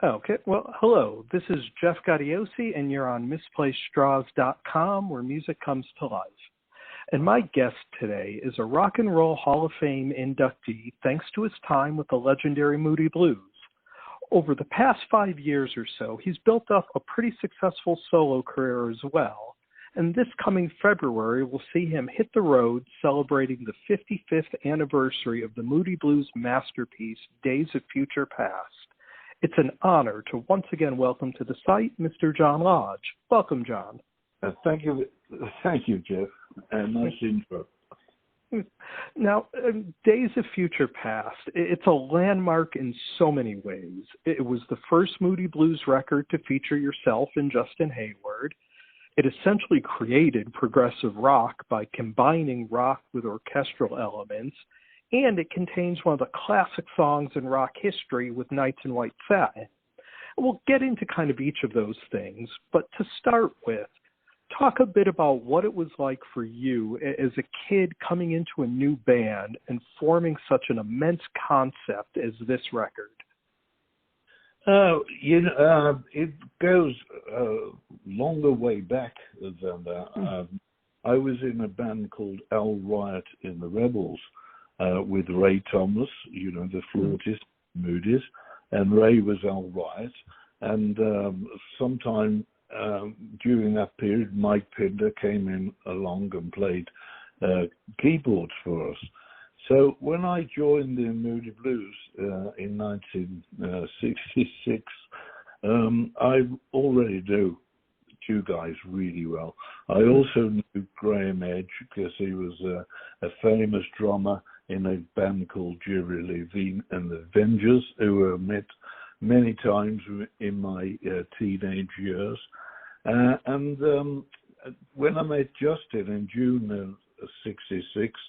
Okay, well, hello. This is Jeff Gaudiosi, and you're on MisplacedStraws.com, where music comes to life. And my guest today is a Rock and Roll Hall of Fame inductee, thanks to his time with the legendary Moody Blues. Over the past 5 years or so, he's built up a pretty successful solo career as well. And this coming February, we'll see him hit the road celebrating the 55th anniversary of the Moody Blues masterpiece, Days of Future Past. It's an honor to once again welcome to the site Mr. John Lodge. Welcome, John. Thank you, Jeff. Nice intro. Now, Days of Future Past, it's a landmark in so many ways. It was the first Moody Blues record to feature yourself and Justin Hayward. It essentially created progressive rock by combining rock with orchestral elements, and it contains one of the classic songs in rock history with Nights in White Satin. We'll get into kind of each of those things, but to start with, talk a bit about what it was like for you as a kid coming into a new band and forming such an immense concept as this record. It goes a longer way back than that. I was in a band called Al Riot in the Rebels with Ray Thomas, the flautist, Moody's, and Ray was Al Riot. And sometime during that period, Mike Pinder came in along and played keyboards for us. So when I joined the Moody Blues in 1966, I already knew two guys really well. I also knew Graham Edge because he was a famous drummer in a band called Jerry Levine and the Avengers, who were met many times in my teenage years. And when I met Justin in June of '66,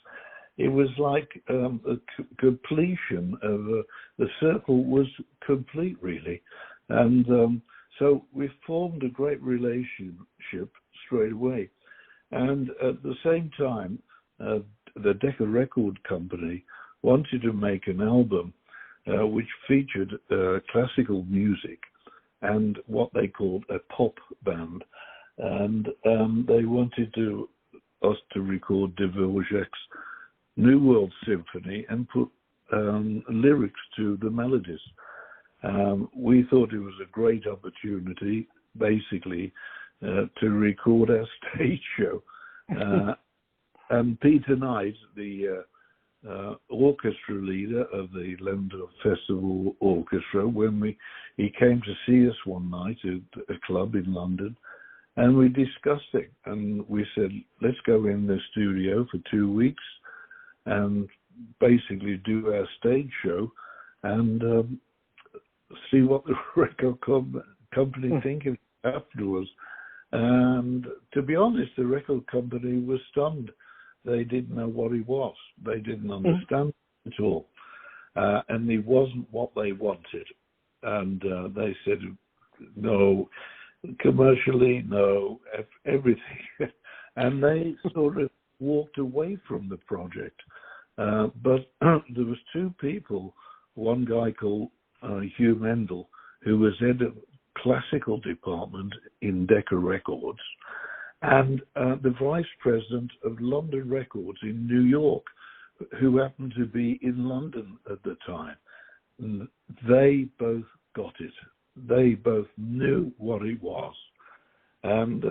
it was like a completion of the circle was complete, really. And so we formed a great relationship straight away. And at the same time, the Decca Record Company wanted to make an album which featured classical music and what they called a pop band. And they wanted us to record Dvorak's New World Symphony and put lyrics to the melodies. We thought it was a great opportunity, basically, to record our stage show. And Peter Knight, the orchestra leader of the London Festival Orchestra, when he came to see us one night at a club in London, and we discussed it. And we said, let's go in the studio for 2 weeks and basically do our stage show and see what the record company think afterwards. And to be honest, the record company was stunned. They didn't know what he was. They didn't understand at all. And he wasn't what they wanted. And they said, no, commercially, no, everything. And they sort of walked away from the project. But there was two people, one guy called Hugh Mendel, who was head of classical department in Decca Records, and the vice president of London Records in New York, who happened to be in London at the time. They both got it. They both knew what it was. And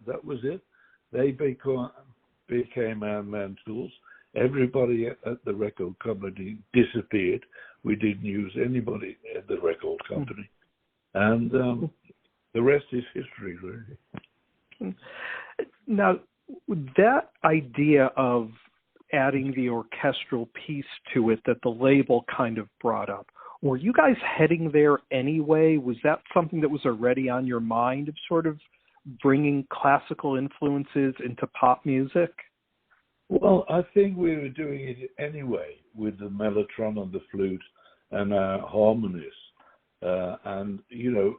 that was it. They became our mentors. Everybody at the record company disappeared. We didn't use anybody at the record company. And the rest is history, really. Now, that idea of adding the orchestral piece to it that the label kind of brought up, were you guys heading there anyway? Was that something that was already on your mind of sort of bringing classical influences into pop music? Well, I think we were doing it anyway with the mellotron and the flute and our harmonies. And,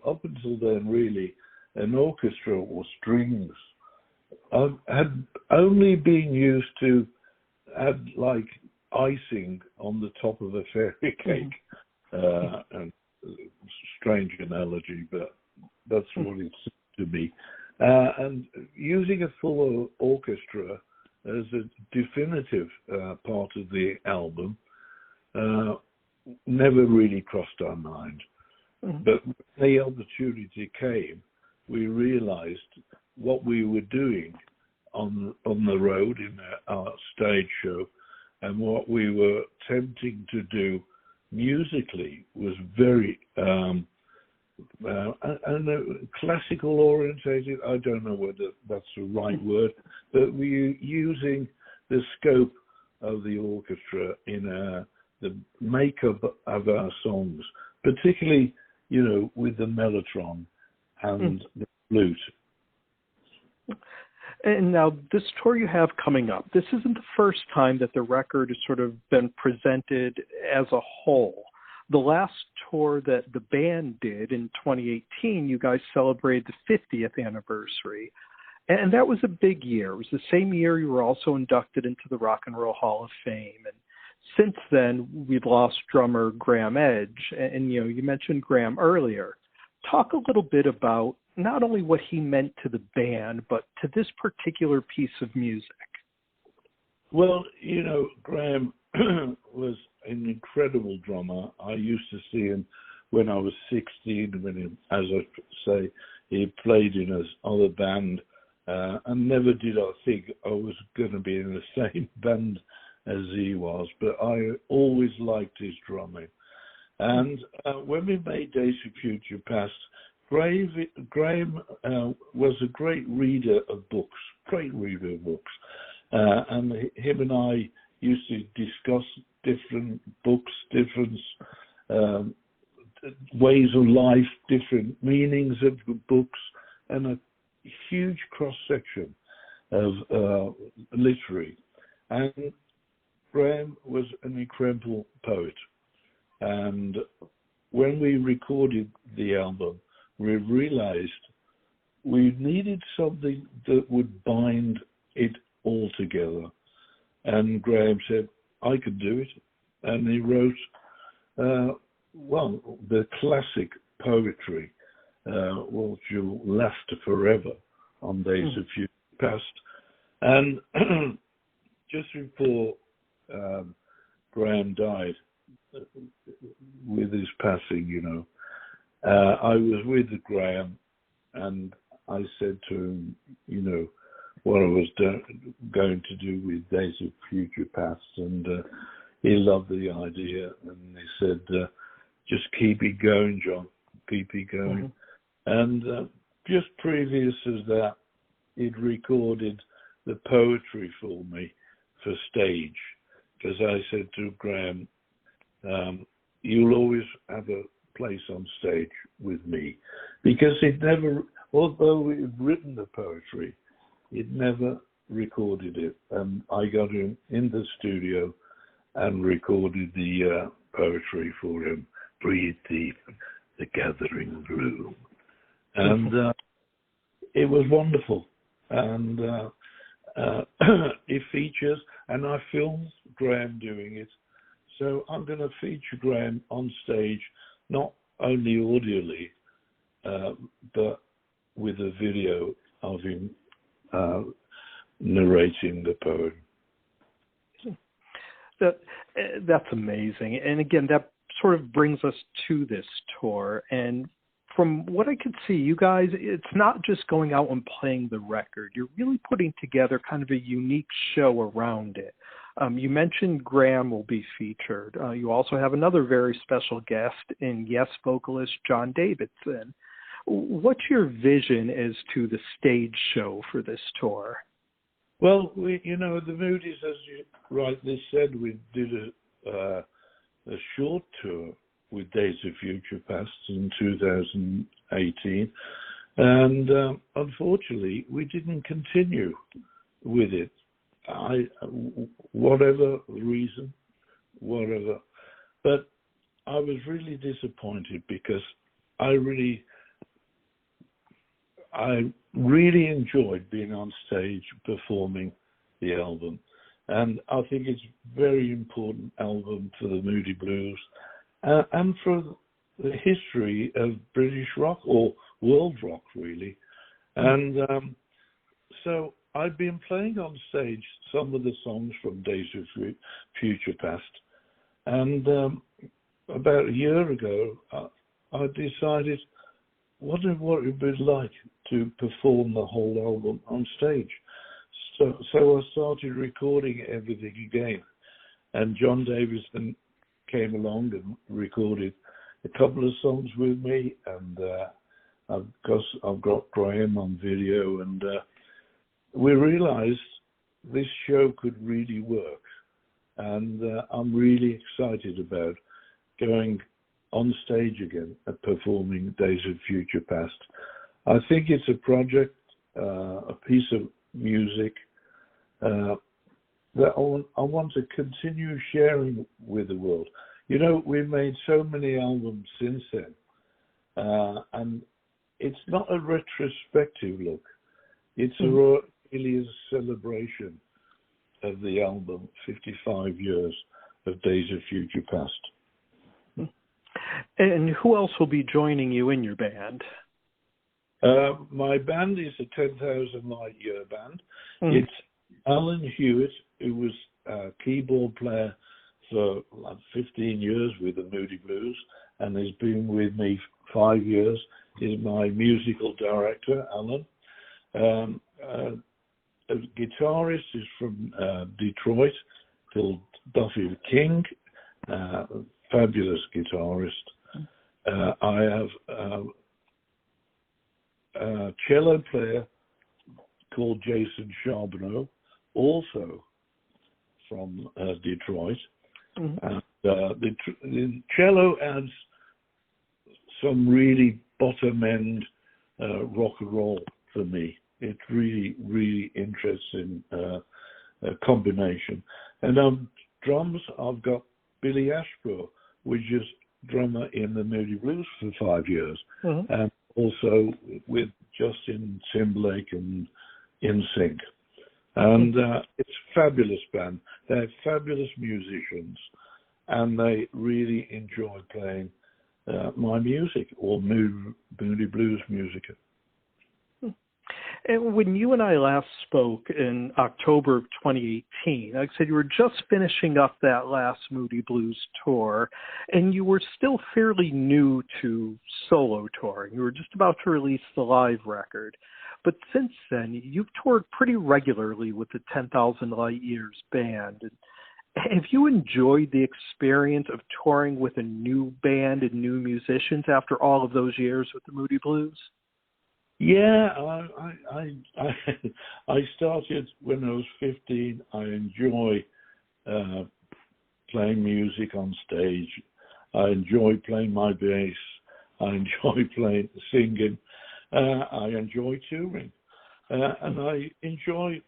up until then, really, an orchestra or strings had only been used to add, like, icing on the top of a fairy cake. And strange analogy, but that's what it's to me. And using a full orchestra as a definitive part of the album never really crossed our mind. Mm-hmm. But when the opportunity came, we realized what we were doing on the road in our stage show and what we were attempting to do musically was very classical orientated. I don't know whether that's the right word, but we were using the scope of the orchestra in the makeup of our songs, particularly, with the mellotron and the flute. And now this tour you have coming up, this isn't the first time that the record has sort of been presented as a whole. The last tour that the band did in 2018, you guys celebrated the 50th anniversary. And that was a big year. It was the same year you were also inducted into the Rock and Roll Hall of Fame. And since then, we've lost drummer Graham Edge. And you mentioned Graham earlier. Talk a little bit about not only what he meant to the band, but to this particular piece of music. Well, Graham was an incredible drummer. I used to see him when I was 16, when, as I say, he played in his other band, and never did I think I was going to be in the same band as he was, but I always liked his drumming. And when we made Days of Future Past, Graham was a great reader of books, and him and I used to discuss different books, different ways of life, different meanings of the books, and a huge cross-section of literary. And Graham was an incredible poet. And when we recorded the album, we realized we needed something that would bind it all together. And Graham said, I could do it. And he wrote, the classic poetry, which will last forever on Days of Future Past. And just before Graham died, with his passing, I was with Graham, and I said to him, what I was going to do with Days of Future Past, and he loved the idea, and he said, just keep it going, John, keep it going. Mm-hmm. And just previous as that, he'd recorded the poetry for me for stage, because I said to Graham, you'll always have a place on stage with me, because although he'd written the poetry, he'd never recorded it. And I got him in the studio and recorded the poetry for him, Breathe Deep, The Gathering Gloom. And it was wonderful. And it features, and I filmed Graham doing it. So I'm going to feature Graham on stage, not only audially, but with a video of him narrating the poem. That's amazing. And again, that sort of brings us to this tour. And from what I could see, you guys, it's not just going out and playing the record. You're really putting together kind of a unique show around it. You mentioned Graham will be featured. You also have another very special guest in Yes vocalist John Davidson. What's your vision as to the stage show for this tour? Well, the Moody's, as you rightly said, we did a short tour with Days of Future Past in 2018. And unfortunately, we didn't continue with it. Whatever reason, but I was really disappointed, because I really enjoyed being on stage performing the album, and I think it's a very important album for the Moody Blues and for the history of British rock or world rock, really. And so I've been playing on stage some of the songs from Days of Future Past. And about a year ago, I decided what it would be like to perform the whole album on stage. So I started recording everything again. And John Davis then came along and recorded a couple of songs with me. And I've got Graham on video. And we realized this show could really work. And I'm really excited about going on stage again and performing Days of Future Past. I think it's a project, a piece of music that I want to continue sharing with the world. You know, we've made so many albums since then, and it's not a retrospective look. It's really a celebration of the album, 55 years of Days of Future Past. And who else will be joining you in your band? My band is a 10,000 Light Year band. It's Alan Hewitt, who was a keyboard player for like 15 years with the Moody Blues and has been with me 5 years. He's my musical director, Alan. A guitarist is from Detroit called Duffy King, fabulous guitarist. I have a cello player called Jason Charbonneau, also from Detroit. And the cello adds some really bottom-end rock and roll for me. It's really, really interesting combination. And on drums, I've got Billy Ashbrook, which is drummer in the Moody Blues for 5 years, and also with Justin Timberlake and InSync. And it's a fabulous band. They're fabulous musicians, and they really enjoy playing my music, or Moody Blues music. And when you and I last spoke in October of 2018, like I said, you were just finishing up that last Moody Blues tour, and you were still fairly new to solo touring. You were just about to release the live record. But since then, you've toured pretty regularly with the 10,000 Light Years band. Have you enjoyed the experience of touring with a new band and new musicians after all of those years with the Moody Blues? Yeah, I started when I was 15. I enjoy playing music on stage. I enjoy playing my bass. I enjoy singing. I enjoy touring. And I enjoy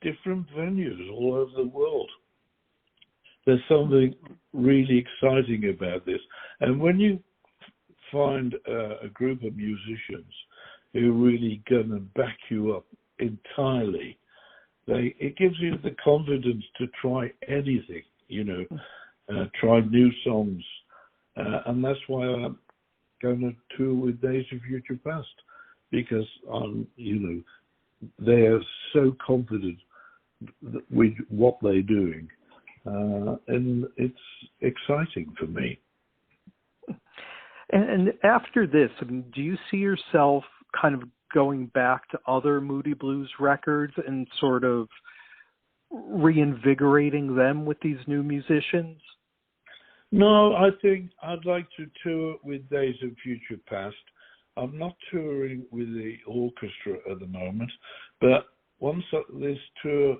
different venues all over the world. There's something really exciting about this. And when you find a group of musicians who are really going to back you up entirely, it gives you the confidence to try anything, try new songs. And that's why I'm going to tour with Days of Future Past, because they're so confident with what they're doing. And it's exciting for me. And after this, do you see yourself kind of going back to other Moody Blues records and sort of reinvigorating them with these new musicians? No, I think I'd like to tour with Days of Future Past. I'm not touring with the orchestra at the moment, but once this tour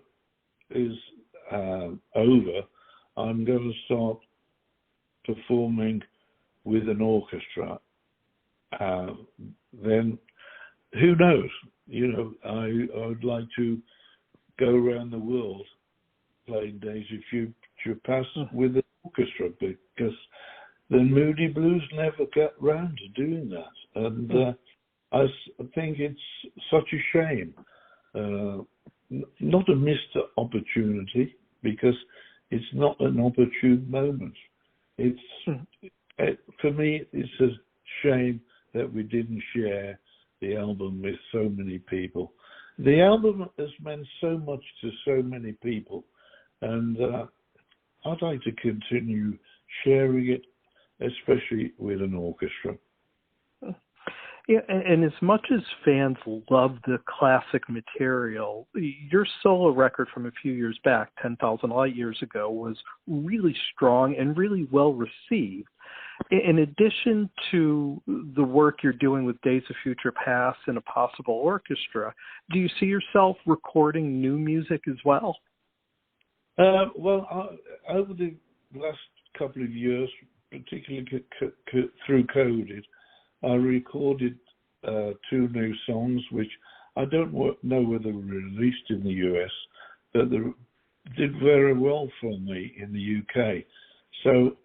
is over, I'm going to start performing with an orchestra. Then who knows? I would like to go around the world playing Days of Future Past with an orchestra, because the Moody Blues never got round to doing that. And I think it's such a shame. Not a missed opportunity, because it's not an opportune moment. It's For me, it's a shame that we didn't share the album with so many people. The album has meant so much to so many people, and I'd like to continue sharing it, especially with an orchestra. Yeah, and as much as fans love the classic material, your solo record from a few years back, 10,000 Light Years Ago, was really strong and really well received. In addition to the work you're doing with Days of Future Past and a possible orchestra, do you see yourself recording new music as well? Well, over the last couple of years, particularly through COVID, I recorded 2 new songs, which I don't know whether were released in the US, but they did very well for me in the UK. So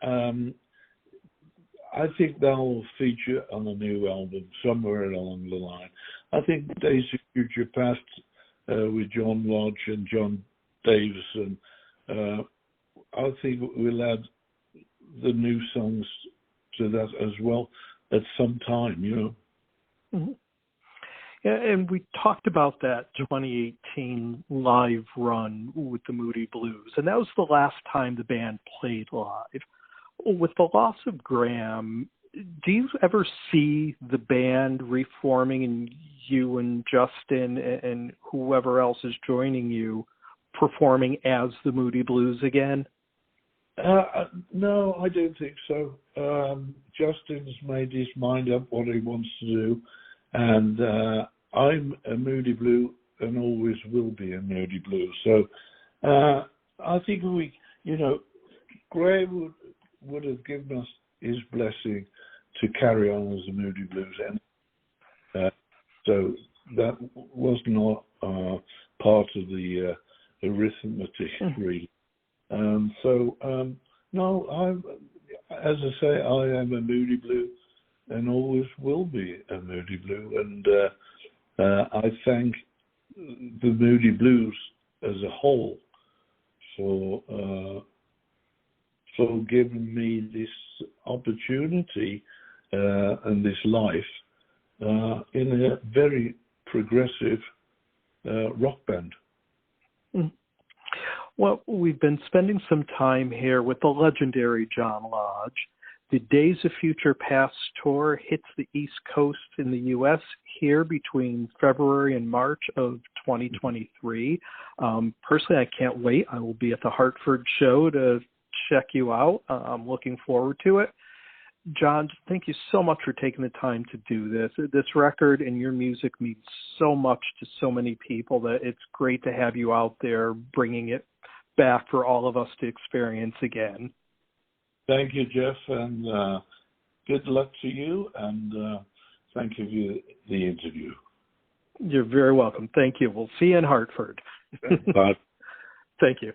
I think they'll feature on the new album somewhere along the line. I think Days of Future Past with John Lodge and John Davison, I think we'll add the new songs to that as well at some time, you know. Mm-hmm. Yeah, and we talked about that 2018 live run with the Moody Blues, and that was the last time the band played live. With the loss of Graham, do you ever see the band reforming and you and Justin and whoever else is joining you performing as the Moody Blues again? No, I don't think so. Justin's made his mind up what he wants to do, and I'm a Moody Blue and always will be a Moody Blue. So I think Graham would have given us his blessing to carry on as a Moody Blues, and so that was not part of the arithmetic, really. No, as I say, I am a Moody Blue and always will be a Moody Blue. And I thank the Moody Blues as a whole for giving me this opportunity and this life in a very progressive rock band. Mm. Well, we've been spending some time here with the legendary John Lodge. The Days of Future Past tour hits the East Coast in the U.S. here between February and March of 2023. Personally, I can't wait. I will be at the Hartford show to check you out. I'm looking forward to it. John, thank you so much for taking the time to do this. This record and your music means so much to so many people that it's great to have you out there bringing it back for all of us to experience again. Thank you, Jeff, and good luck to you, and thank you for the interview. You're very welcome. Thank you. We'll see you in Hartford. Bye. Thank you.